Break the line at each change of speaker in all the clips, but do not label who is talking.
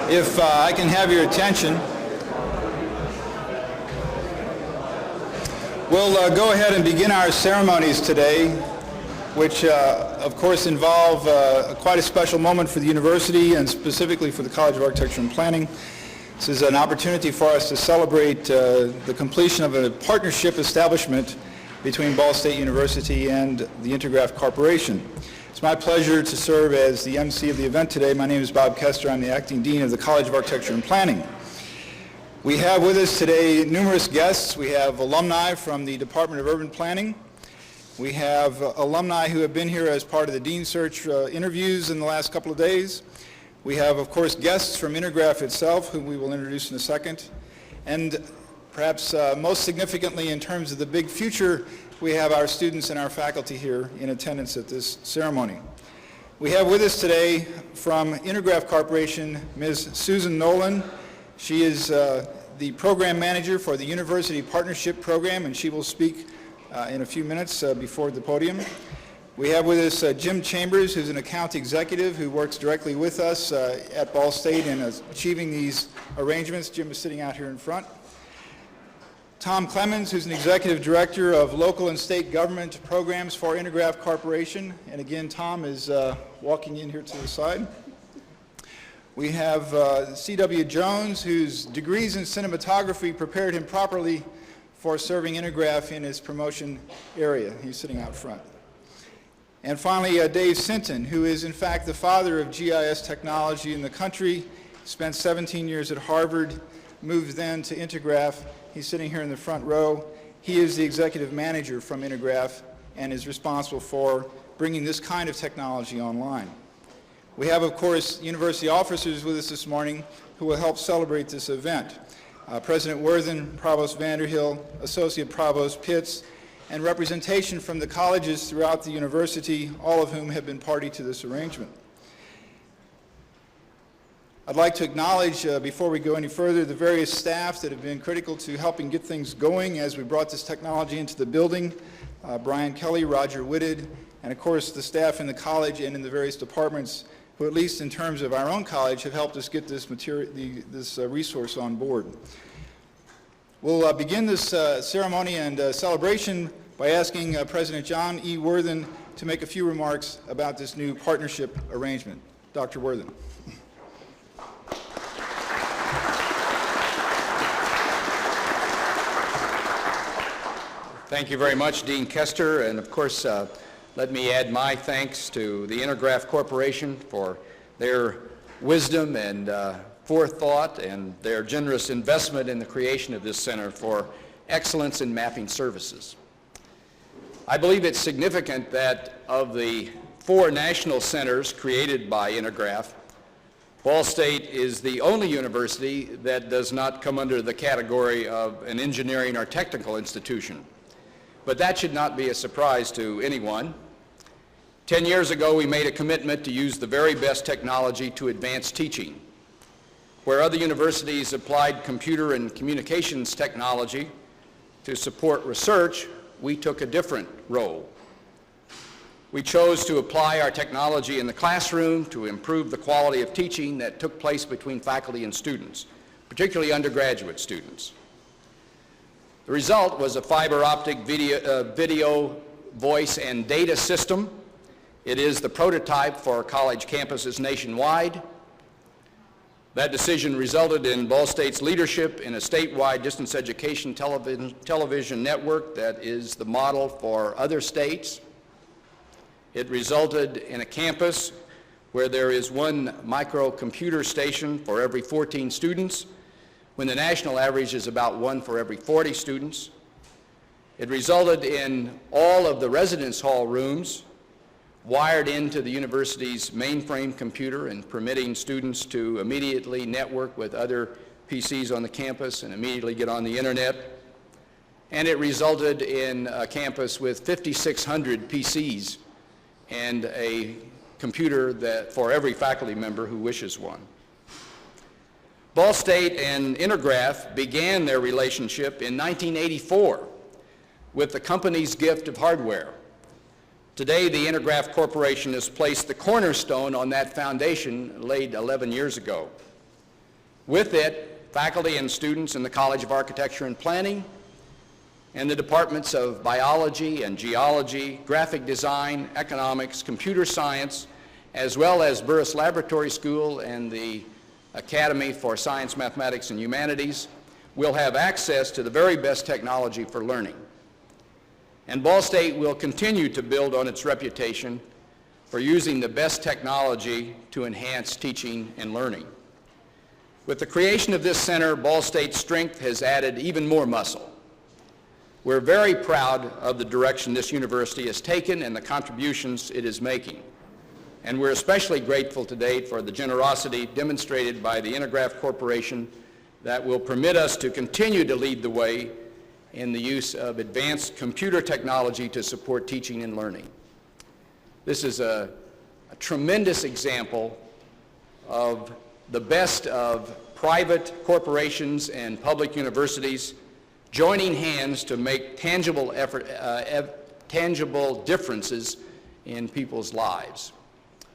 If I can have your attention, we'll go ahead and begin our ceremonies today, which of course involve quite a special moment for the university and specifically for the College of Architecture and Planning. This is an opportunity for us to celebrate the completion of a partnership establishment between Ball State University and the Intergraph Corporation. It's my pleasure to serve as the MC of the event today. My name is Bob Kester. I'm the acting dean of the College of Architecture and Planning. We have with us today numerous guests. We have alumni from the Department of Urban Planning. We have alumni who have been here as part of the Dean Search interviews in the last couple of days. We have, of course, guests from Intergraph itself, whom we will introduce in a second. And perhaps most significantly in terms of the big future, we have our students and our faculty here in attendance at this ceremony. We have with us today from Intergraph Corporation, Ms. Susan Nolan. She is the program manager for the University Partnership Program, and she will speak in a few minutes before the podium. We have with us Jim Chambers, who's an account executive who works directly with us at Ball State in achieving these arrangements. Jim is sitting out here in front. Tom Clemens, who's an executive director of local and state government programs for Intergraph Corporation. And again, Tom is walking in here to the side. We have C.W. Jones, whose degrees in cinematography prepared him properly for serving Intergraph in his promotion area. He's sitting out front. And finally, Dave Sinton, who is in fact the father of GIS technology in the country, spent 17 years at Harvard, moved then to Intergraph. He's sitting here in the front row. He is the executive manager from Intergraph and is responsible for bringing this kind of technology online. We have, of course, university officers with us this morning who will help celebrate this event. President Worthen, Provost Vanderhill, Associate Provost Pitts, and representation from the colleges throughout the university, all of whom have been party to this arrangement. I'd like to acknowledge, before we go any further, the various staff that have been critical to helping get things going as we brought this technology into the building. Brian Kelly, Roger Whitted, and of course the staff in the college and in the various departments who, at least in terms of our own college, have helped us get this material, this resource on board. We'll begin this ceremony and celebration by asking President John E. Worthen to make a few remarks about this new partnership arrangement. Dr. Worthen.
Thank you very much, Dean Kester, and of course, let me add my thanks to the Intergraph Corporation for their wisdom and forethought and their generous investment in the creation of this Center for Excellence in Mapping Services. I believe it's significant that of the 4 national centers created by Intergraph, Ball State is the only university that does not come under the category of an engineering or technical institution. But that should not be a surprise to anyone. 10 years ago, we made a commitment to use the very best technology to advance teaching. Where other universities applied computer and communications technology to support research, we took a different role. We chose to apply our technology in the classroom to improve the quality of teaching that took place between faculty and students, particularly undergraduate students. The result was a fiber optic video, voice, and data system. It is the prototype for college campuses nationwide. That decision resulted in Ball State's leadership in a statewide distance education television network that is the model for other states. It resulted in a campus where there is 1 microcomputer station for every 14 students, when the national average is about 1 for every 40 students. It resulted in all of the residence hall rooms wired into the university's mainframe computer and permitting students to immediately network with other PCs on the campus and immediately get on the internet. And it resulted in a campus with 5,600 PCs and a computer for every faculty member who wishes one. Ball State and Intergraph began their relationship in 1984 with the company's gift of hardware. Today, the Intergraph Corporation has placed the cornerstone on that foundation laid 11 years ago. With it, faculty and students in the College of Architecture and Planning and the departments of biology and geology, graphic design, economics, computer science, as well as Burris Laboratory School and the Academy for Science, Mathematics, and Humanities, will have access to the very best technology for learning. And Ball State will continue to build on its reputation for using the best technology to enhance teaching and learning. With the creation of this center, Ball State's strength has added even more muscle. We're very proud of the direction this university has taken and the contributions it is making. And we're especially grateful today for the generosity demonstrated by the Intergraph Corporation that will permit us to continue to lead the way in the use of advanced computer technology to support teaching and learning. This is a tremendous example of the best of private corporations and public universities joining hands to make tangible differences in people's lives.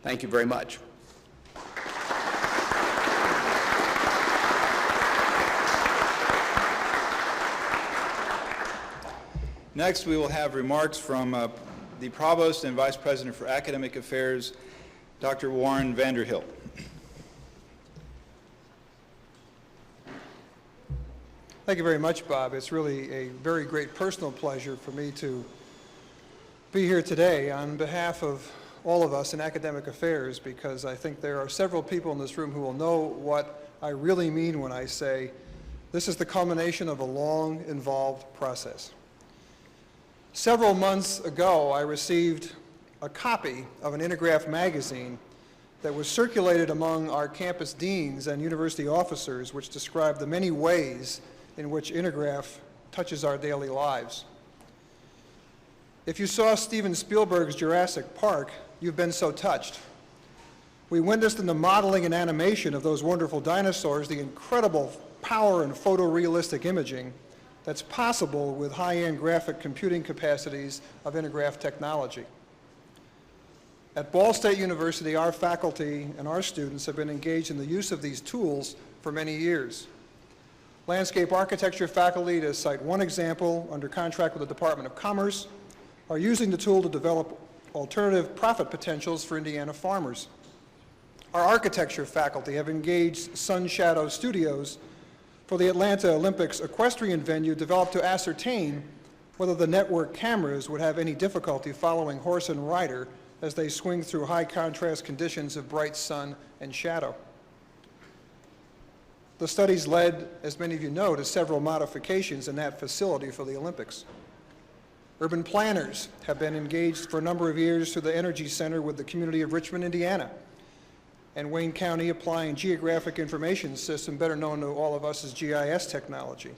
Thank you very much.
Next, we will have remarks from the Provost and Vice President for Academic Affairs, Dr. Warren Vanderhilt.
Thank you very much, Bob. It's really a very great personal pleasure for me to be here today on behalf of all of us in academic affairs, because I think there are several people in this room who will know what I really mean when I say this is the culmination of a long, involved process. Several months ago, I received a copy of an Intergraph magazine that was circulated among our campus deans and university officers, which described the many ways in which Intergraph touches our daily lives. If you saw Steven Spielberg's Jurassic Park, you've been so touched. We witnessed in the modeling and animation of those wonderful dinosaurs the incredible power and photorealistic imaging that's possible with high-end graphic computing capacities of Intergraph technology. At Ball State University, our faculty and our students have been engaged in the use of these tools for many years. Landscape architecture faculty, to cite one example, under contract with the Department of Commerce, are using the tool to develop alternative profit potentials for Indiana farmers. Our architecture faculty have engaged Sun Shadow Studios for the Atlanta Olympics equestrian venue developed to ascertain whether the network cameras would have any difficulty following horse and rider as they swing through high contrast conditions of bright sun and shadow. The studies led, as many of you know, to several modifications in that facility for the Olympics. Urban planners have been engaged for a number of years through the Energy Center with the community of Richmond, Indiana, and Wayne County applying Geographic Information System, better known to all of us as GIS technology.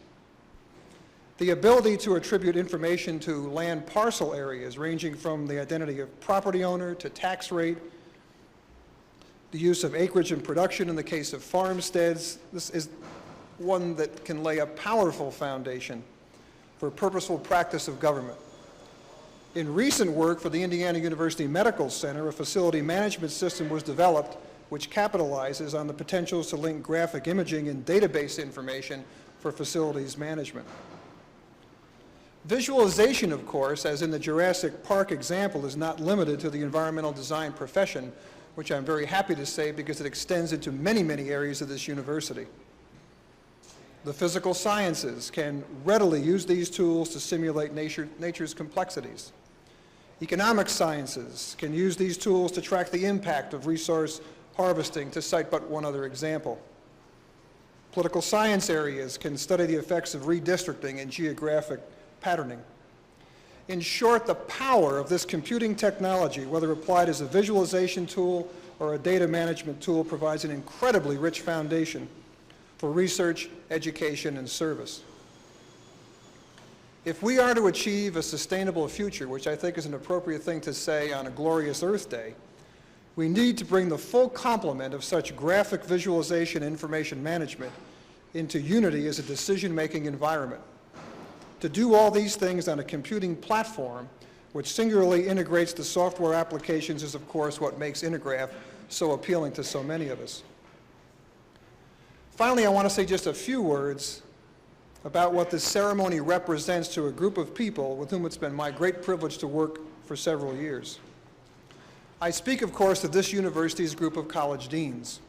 The ability to attribute information to land parcel areas ranging from the identity of property owner to tax rate, the use of acreage and production in the case of farmsteads. This is one that can lay a powerful foundation for purposeful practice of government. In recent work for the Indiana University Medical Center, a facility management system was developed which capitalizes on the potentials to link graphic imaging and database information for facilities management. Visualization, of course, as in the Jurassic Park example, is not limited to the environmental design profession, which I'm very happy to say because it extends into many, many areas of this university. The physical sciences can readily use these tools to simulate nature's complexities. Economic sciences can use these tools to track the impact of resource harvesting, to cite but one other example. Political science areas can study the effects of redistricting and geographic patterning. In short, the power of this computing technology, whether applied as a visualization tool or a data management tool, provides an incredibly rich foundation for research, education, and service. If we are to achieve a sustainable future, which I think is an appropriate thing to say on a glorious Earth Day, We need to bring the full complement of such graphic visualization and information management into Unity as a decision-making environment. To do all these things on a computing platform which singularly integrates the software applications is, of course, what makes Intergraph so appealing to so many of us. Finally, I want to say just a few words about what this ceremony represents to a group of people with whom it's been my great privilege to work for several years. I speak, of course, of this university's group of college deans.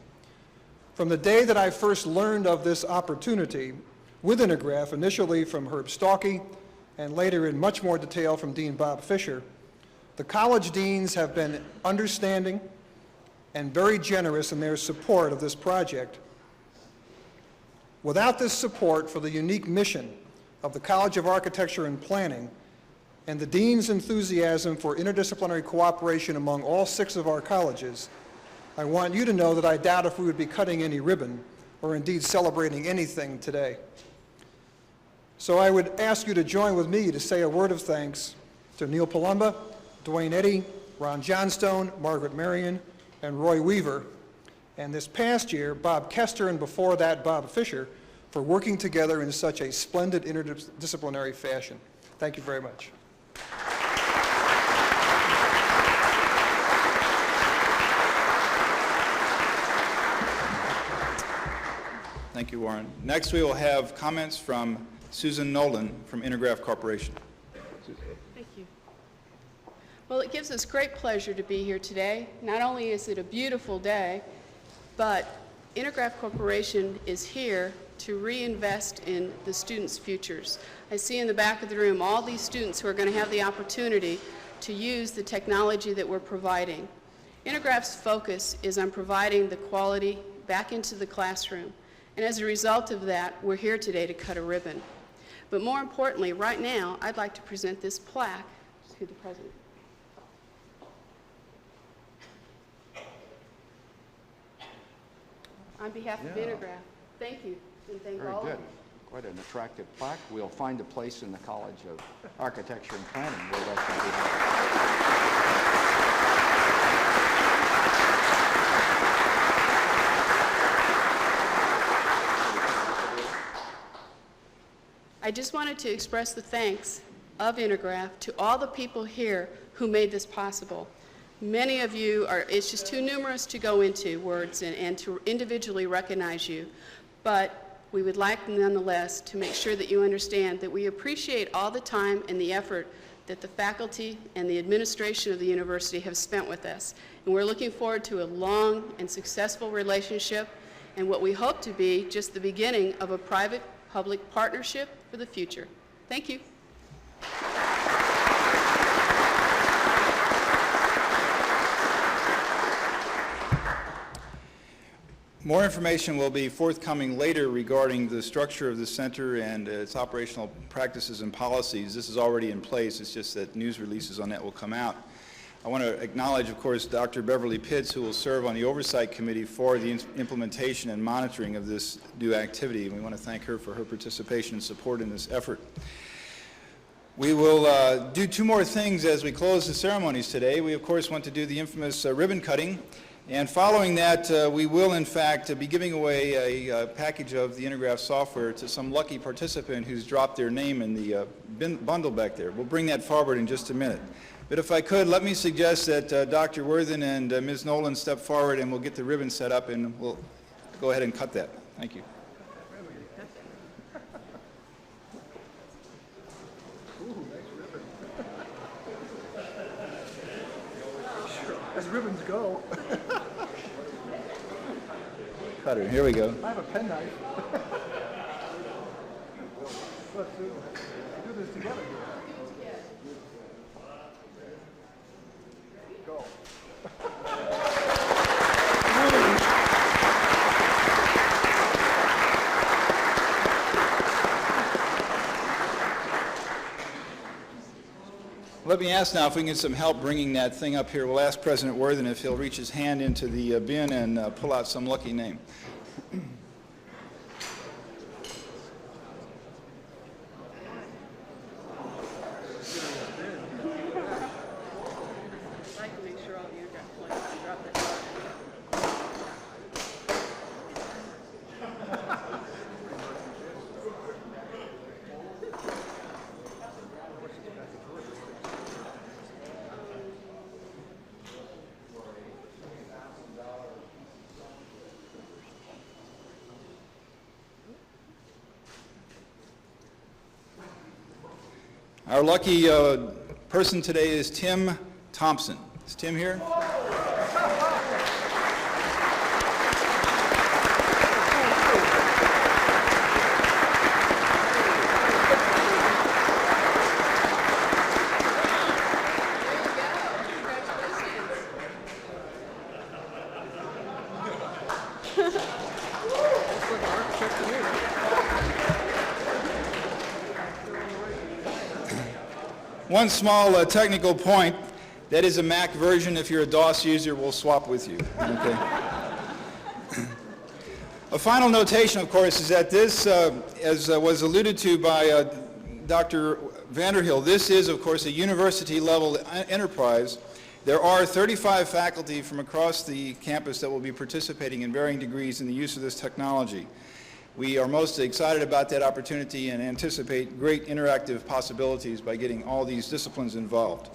From the day that I first learned of this opportunity with Intergraph, initially from Herb Stalky, and later in much more detail from Dean Bob Fisher, the college deans have been understanding and very generous in their support of this project. Without this support for the unique mission of the College of Architecture and Planning and the dean's enthusiasm for interdisciplinary cooperation among all 6 of our colleges, I want you to know that I doubt if we would be cutting any ribbon or indeed celebrating anything today. So I would ask you to join with me to say a word of thanks to Neil Palumba, Dwayne Eddy, Ron Johnstone, Margaret Marion, and Roy Weaver, and this past year, Bob Kester, and before that, Bob Fisher, for working together in such a splendid interdisciplinary fashion. Thank you very much.
Thank you, Warren. Next, we will have comments from Susan Nolan from Intergraph Corporation.
Thank you. Well, it gives us great pleasure to be here today. Not only is it a beautiful day, but Intergraph Corporation is here to reinvest in the students' futures. I see in the back of the room all these students who are going to have the opportunity to use the technology that we're providing. Intergraph's focus is on providing the quality back into the classroom. And as a result of that, we're here today to cut a ribbon. But more importantly, right now, I'd like to present this plaque to the President. On behalf of Intergraph, thank you, and thank all of you.
Very good. Quite an attractive plaque. We'll find a place in the College of Architecture and Planning where that can be held.
I just wanted to express the thanks of Intergraph to all the people here who made this possible. Many of you are, it's just too numerous to go into words and to individually recognize you, but we would like nonetheless to make sure that you understand that we appreciate all the time and the effort that the faculty and the administration of the university have spent with us. And we're looking forward to a long and successful relationship and what we hope to be just the beginning of a private-public partnership for the future. Thank you.
More information will be forthcoming later regarding the structure of the center and its operational practices and policies. This is already in place. It's just that news releases on that will come out. I want to acknowledge, of course, Dr. Beverly Pitts, who will serve on the Oversight Committee for the implementation and monitoring of this new activity. And we want to thank her for her participation and support in this effort. We will do 2 more things as we close the ceremonies today. We, of course, want to do the infamous ribbon cutting. And following that, we will, in fact, be giving away a package of the Intergraph software to some lucky participant who's dropped their name in the bundle back there. We'll bring that forward in just a minute. But if I could, let me suggest that Dr. Worthen and Ms. Nolan step forward and we'll get the ribbon set up and we'll go ahead and cut that. Thank you.
As ribbons go.
Cutter, here we go.
I have a penknife. Let's do this together. Go.
Let me ask now if we can get some help bringing that thing up here. We'll ask President Worthen if he'll reach his hand into the bin and pull out some lucky name.
I'd like to make sure all of you got points. Drop that.
Our lucky person today is Tim Thompson. Is Tim here? One small technical point, that is a Mac version. If you're a DOS user, we'll swap with you. Okay. A final notation, of course, is that this, as was alluded to by Dr. Vanderhill, this is, of course, a university-level enterprise. There are 35 faculty from across the campus that will be participating in varying degrees in the use of this technology. We are most excited about that opportunity and anticipate great interactive possibilities by getting all these disciplines involved.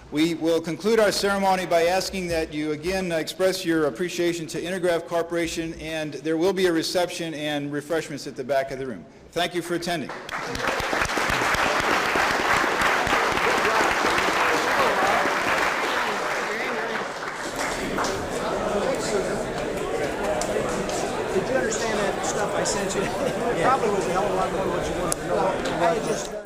We will conclude our ceremony by asking that you again express your appreciation to Intergraph Corporation, and there will be a reception and refreshments at the back of the room. Thank you for attending.
Did you understand that stuff I sent you? It probably was a hell of a lot more than what you wanted to know.